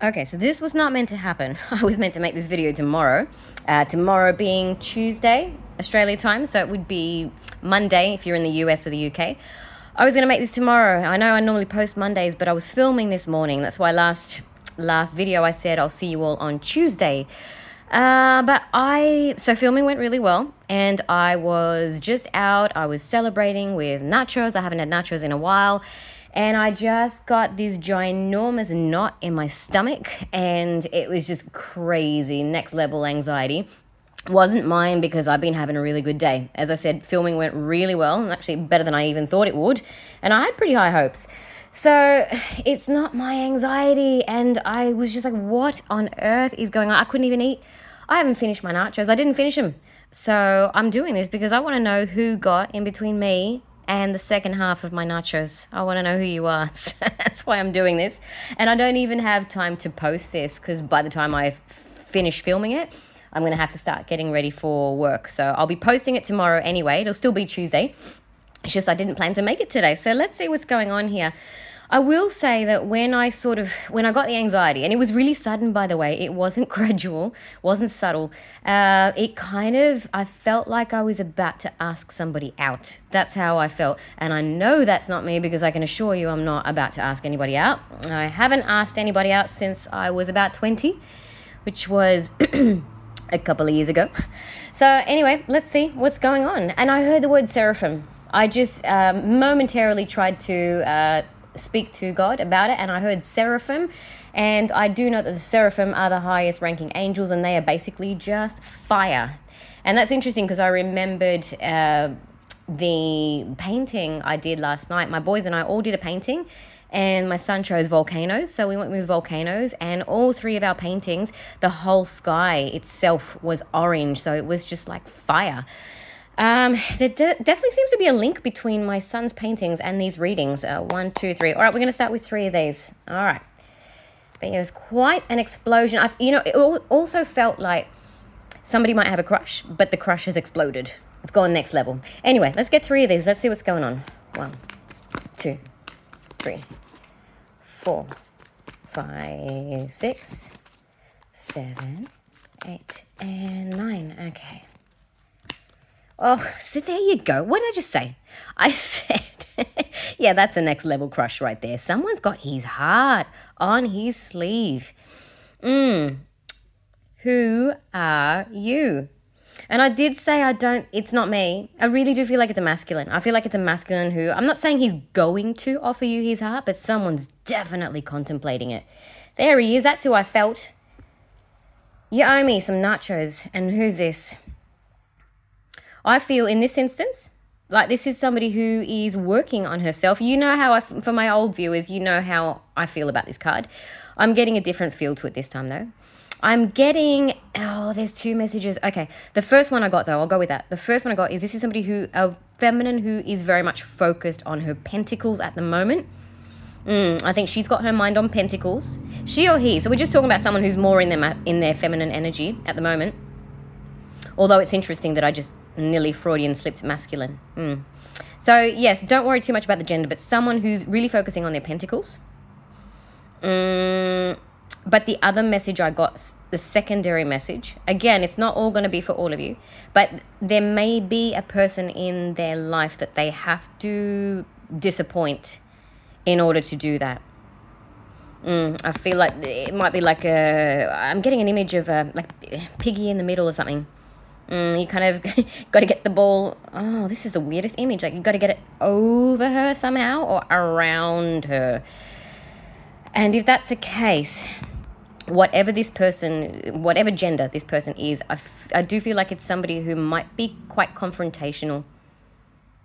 Okay, so this was not meant to happen. I was meant to make this video tomorrow. Tomorrow being Tuesday, Australia time, so it would be Monday if you're in the US or the UK. I was going to make this tomorrow. I know I normally post Mondays, but I was filming this morning. That's why last video I said I'll see you all on Tuesday. So filming went really well, and I was just out. I was celebrating with nachos. I haven't had nachos in a while. And I just got this ginormous knot in my stomach, and it was just crazy, next level anxiety. Wasn't mine because I've been having a really good day. As I said, filming went really well, actually better than I even thought it would, and I had pretty high hopes. So it's not my anxiety, and I was just like, what on earth is going on? I couldn't even eat. I haven't finished my nachos. I didn't finish them. So I'm doing this because I want to know who got in between me and the second half of my nachos. I want to know who you are. That's why I'm doing this. And I don't even have time to post this because by the time I finish filming it, I'm going to have to start getting ready for work. So I'll be posting it tomorrow anyway. It'll still be Tuesday. It's just I didn't plan to make it today. So let's see what's going on here. I will say that when I got the anxiety, and it was really sudden, by the way, it wasn't gradual, wasn't subtle. I felt like I was about to ask somebody out. That's how I felt. And I know that's not me because I can assure you I'm not about to ask anybody out. I haven't asked anybody out since I was about 20, which was a couple of years ago. So anyway, let's see what's going on. And I heard the word seraphim. I just momentarily tried to speak to God about it, and I heard seraphim, and I do know that the seraphim are the highest ranking angels, and they are basically just fire. And that's interesting because I remembered the painting I did last night. My boys and I all did a painting, and my son chose volcanoes, so we went with volcanoes, and all three of our paintings, the whole sky itself was orange, so it was just like fire. There definitely seems to be a link between my son's paintings and these readings. 1, 2, 3. All right, we're going to start with 3 of these. All right. But it was quite an explosion. It also felt like somebody might have a crush, but the crush has exploded. It's gone next level. Anyway, let's get 3 of these. Let's see what's going on. 1, 2, 3, 4, 5, 6, 7, 8, and 9. Okay. Oh, so there you go. What did I just say? I said, yeah, that's a next level crush right there. Someone's got his heart on his sleeve. Who are you? And I did say it's not me. I really do feel like it's a masculine. I feel like it's a masculine who, I'm not saying he's going to offer you his heart, but someone's definitely contemplating it. There he is. That's who I felt. You owe me some nachos. And who's this? I feel in this instance, like this is somebody who is working on herself. You know how for my old viewers, you know how I feel about this card. I'm getting a different feel to it this time though. I'm getting, there's 2 messages. Okay, the first one I got though, I'll go with that. The first one I got is this is somebody a feminine who is very much focused on her pentacles at the moment. I think she's got her mind on pentacles. She or he, so we're just talking about someone who's more in their feminine energy at the moment. Although it's interesting that I just nearly Freudian slipped masculine. So yes, don't worry too much about the gender, but someone who's really focusing on their pentacles. But the other message I got, the secondary message, again, it's not all going to be for all of you, but there may be a person in their life that they have to disappoint in order to do that. I feel like it might be like I'm getting an image of like Piggy in the middle or something. You kind of got to get the ball. Oh, this is the weirdest image. Like you got to get it over her somehow or around her. And if that's the case, whatever gender this person is, I do feel like it's somebody who might be quite confrontational.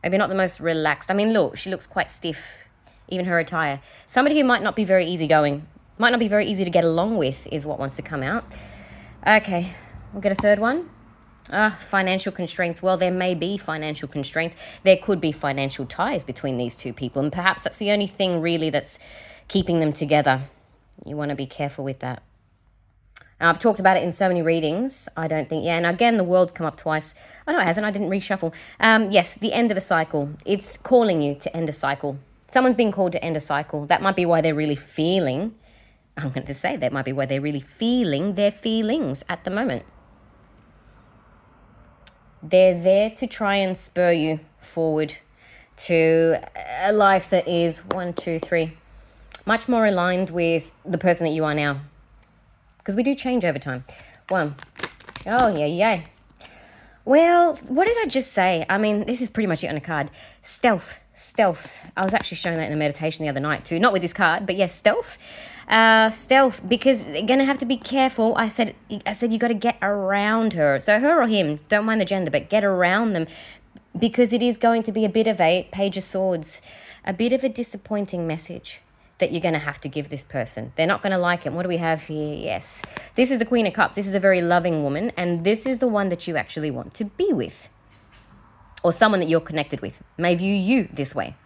Maybe not the most relaxed. I mean, look, she looks quite stiff, even her attire. Somebody who might not be very easygoing, might not be very easy to get along with is what wants to come out. Okay, we'll get a third one. Financial constraints. Well, there may be financial constraints. There could be financial ties between these 2 people, and perhaps that's the only thing really that's keeping them together. You want to be careful with that. Now, I've talked about it in so many readings. I don't think, and again, the world's come up twice. Oh, no, it hasn't. I didn't reshuffle. Yes, the end of a cycle. It's calling you to end a cycle. Someone's being called to end a cycle. That might be why they're really feeling I'm going to say that might be where they're really feeling their feelings at the moment. They're there to try and spur you forward to a life that is 1, 2, 3, much more aligned with the person that you are now. Because we do change over time. 1. Oh, yeah. Well, what did I just say? I mean, this is pretty much it on a card. Stealth. I was actually showing that in a meditation the other night too. Not with this card, but yes, stealth. Stealth, because they're going to have to be careful. I said you got to get around her. So her or him, don't mind the gender, but get around them. Because it is going to be a bit of a Page of Swords, a bit of a disappointing message that you're going to have to give this person. They're not going to like it. What do we have here? Yes. This is the Queen of Cups. This is a very loving woman, and this is the one that you actually want to be with. Or someone that you're connected with may view you this way.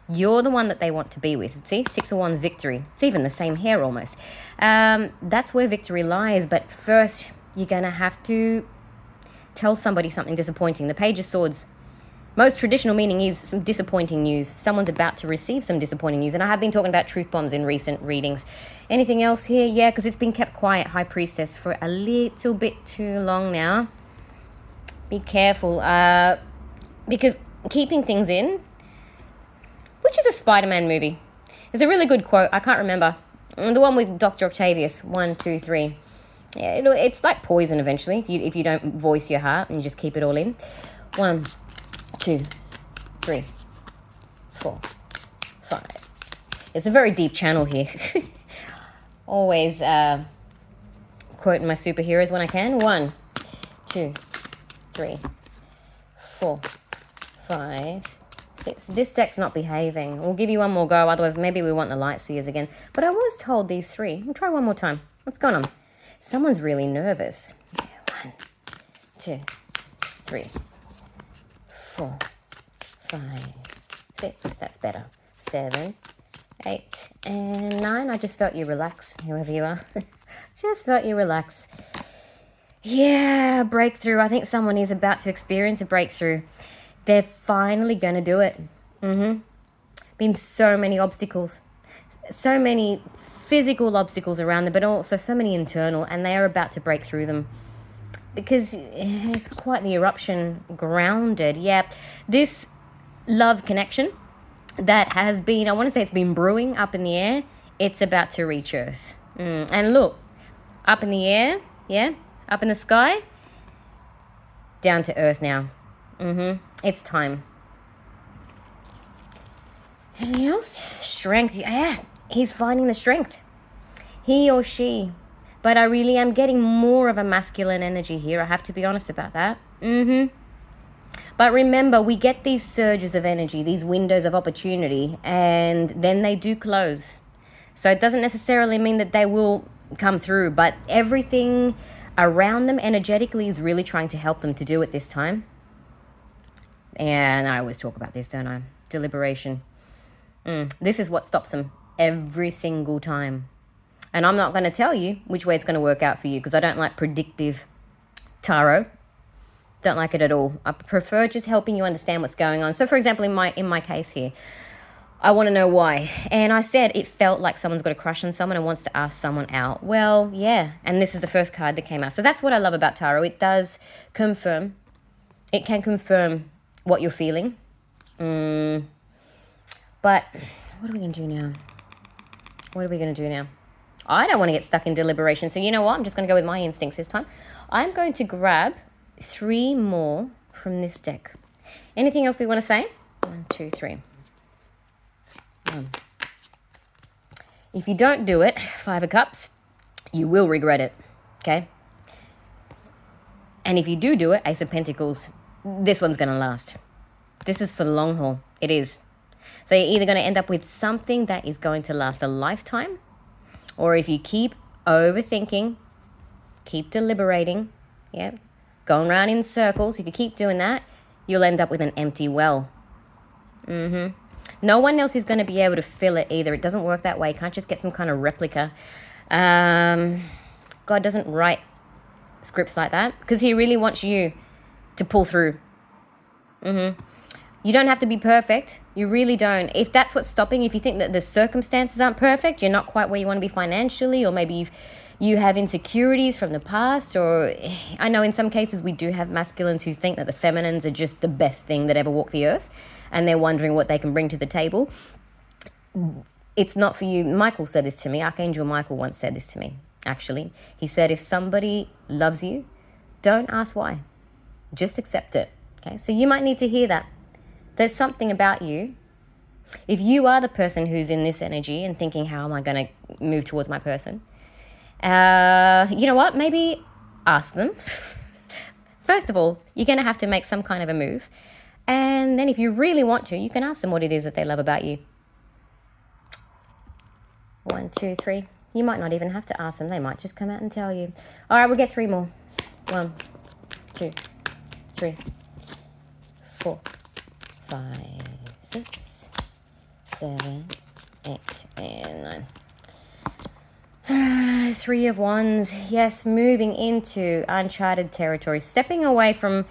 You're the one that they want to be with. See, 6 of Wands, victory. It's even the same hair almost. That's where victory lies. But first, you're going to have to tell somebody something disappointing. The Page of Swords, most traditional meaning is some disappointing news. Someone's about to receive some disappointing news. And I have been talking about truth bombs in recent readings. Anything else here? Yeah, because it's been kept quiet, High Priestess, for a little bit too long now. Be careful. Because keeping things in, which is a Spider-Man movie. There's a really good quote. I can't remember. The one with Dr. Octavius. 1, 2, 3. Yeah, it's like poison eventually if you don't voice your heart and you just keep it all in. 1, 2, 3, 4, 5. It's a very deep channel here. Always quoting my superheroes when I can. 1, 2, 3, 4, 5, 6. This deck's not behaving. We'll give you one more go. Otherwise, maybe we want the light seers again. But I was told these 3. We'll try one more time. What's going on? Someone's really nervous. 1, 2, 3, 4, 5, 6. That's better. 7, 8, and 9. I just felt you relax, whoever you are. Just felt you relax. Yeah, breakthrough. I think someone is about to experience a breakthrough. They're finally going to do it. Been so many obstacles. So many physical obstacles around them, but also so many internal, and they are about to break through them. Because it's quite the eruption grounded. Yeah, this love connection that has been, I want to say it's been brewing up in the air, it's about to reach Earth. And look, up in the air, yeah, up in the sky, down to Earth now. It's time. Anything else? Strength. Yeah, he's finding the strength. He or she. But I really am getting more of a masculine energy here. I have to be honest about that. But remember, we get these surges of energy, these windows of opportunity, and then they do close. So it doesn't necessarily mean that they will come through, but everything around them energetically is really trying to help them to do it this time. And I always talk about this, don't I? Deliberation. This is what stops them every single time. And I'm not going to tell you which way it's going to work out for you, because I don't like predictive tarot. Don't like it at all. I prefer just helping you understand what's going on. So, for example, in my case here, I want to know why. And I said it felt like someone's got a crush on someone and wants to ask someone out. Well, yeah. And this is the first card that came out. So that's what I love about tarot. It does confirm. It can confirm what you're feeling. But what are we going to do now? What are we going to do now? I don't want to get stuck in deliberation. So you know what? I'm just going to go with my instincts this time. I'm going to grab 3 more from this deck. Anything else we want to say? 1, 2, 3. If you don't do it, 5 of Cups, you will regret it. Okay? And if you do it, Ace of Pentacles, this one's going to last. This is for the long haul. It is. So you're either going to end up with something that is going to last a lifetime, or if you keep overthinking, keep deliberating, yeah, going around in circles, if you keep doing that, you'll end up with an empty well. No one else is going to be able to fill it either. It doesn't work that way. You can't just get some kind of replica. God doesn't write scripts like that, because he really wants you to pull through. You don't have to be perfect. You really don't. If that's what's stopping, if you think that the circumstances aren't perfect, you're not quite where you want to be financially, or maybe you have insecurities from the past, or I know in some cases we do have masculines who think that the feminines are just the best thing that ever walked the earth, and they're wondering what they can bring to the table. It's not for you. Michael said this to me. Archangel Michael once said this to me, actually. He said, if somebody loves you, don't ask why. Just accept it. Okay, so you might need to hear that. There's something about you. If you are the person who's in this energy and thinking, how am I going to move towards my person? You know what? Maybe ask them. First of all, you're going to have to make some kind of a move. And then if you really want to, you can ask them what it is that they love about you. 1, 2, 3. You might not even have to ask them. They might just come out and tell you. All right, we'll get 3 more. 1, 2, 3, 4, 5, 6, 7, 8, and 9. 3 of Wands. Yes, moving into uncharted territory, stepping away from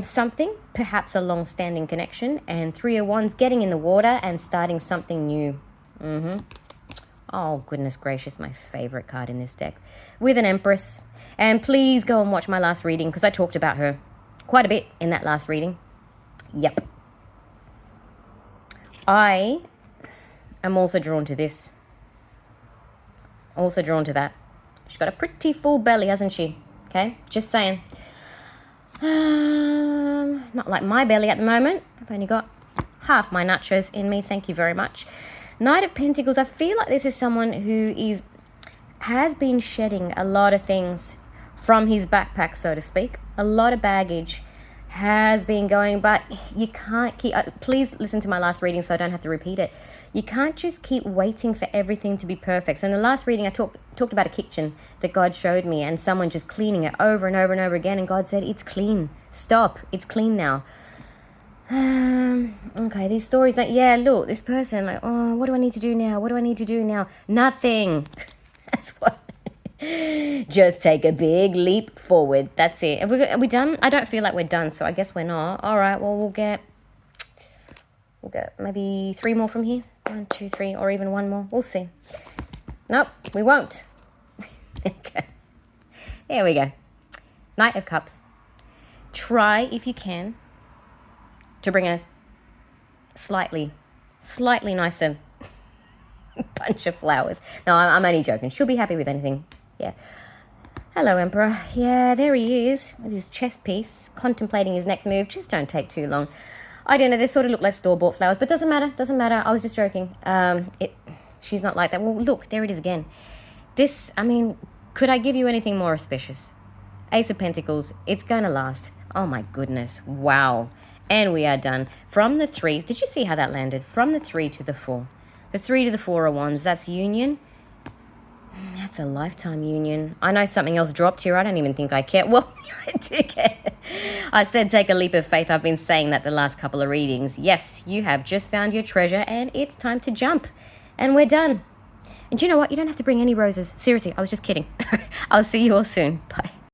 something, perhaps a long-standing connection, and 3 of Wands, getting in the water and starting something new. Oh, goodness gracious, my favorite card in this deck, with an Empress. And please go and watch my last reading, because I talked about her quite a bit in that last reading. Yep. I am also drawn to this. Also drawn to that. She's got a pretty full belly, hasn't she? Okay, just saying. Not like my belly at the moment. I've only got half my nachos in me. Thank you very much. Knight of Pentacles. I feel like this is someone who has been shedding a lot of things from his backpack, so to speak. A lot of baggage has been going, but you can't keep... please listen to my last reading so I don't have to repeat it. You can't just keep waiting for everything to be perfect. So in the last reading, I talked about a kitchen that God showed me, and someone just cleaning it over and over and over again, and God said, it's clean. Stop. It's clean now. Okay, these stories don't... Yeah, look, this person, like, oh, what do I need to do now? What do I need to do now? Nothing. That's what... Just take a big leap forward. That's it. Are we done? I don't feel like we're done, so I guess we're not. All right, well, we'll get maybe 3 more from here. 1, 2, 3, or even 1 more. We'll see. Nope, we won't. Okay. Here we go. Knight of Cups. Try, if you can, to bring a slightly nicer bunch of flowers. No, I'm only joking. She'll be happy with anything. Yeah. Hello, Emperor. Yeah, there he is with his chest piece, contemplating his next move. Just don't take too long. I don't know. They sort of look like store-bought flowers, but doesn't matter. Doesn't matter. I was just joking. She's not like that. Well, look, there it is again. This, I mean, could I give you anything more auspicious? Ace of Pentacles. It's going to last. Oh, my goodness. Wow. And we are done. From the 3, did you see how that landed? From the 3 to the 4. The 3 to the 4 of Wands, that's union. That's a lifetime union. I know something else dropped here. I don't even think I care. Well, I do care. I said take a leap of faith. I've been saying that the last couple of readings. Yes, you have just found your treasure, and it's time to jump. And we're done. And you know what? You don't have to bring any roses. Seriously, I was just kidding. I'll see you all soon. Bye.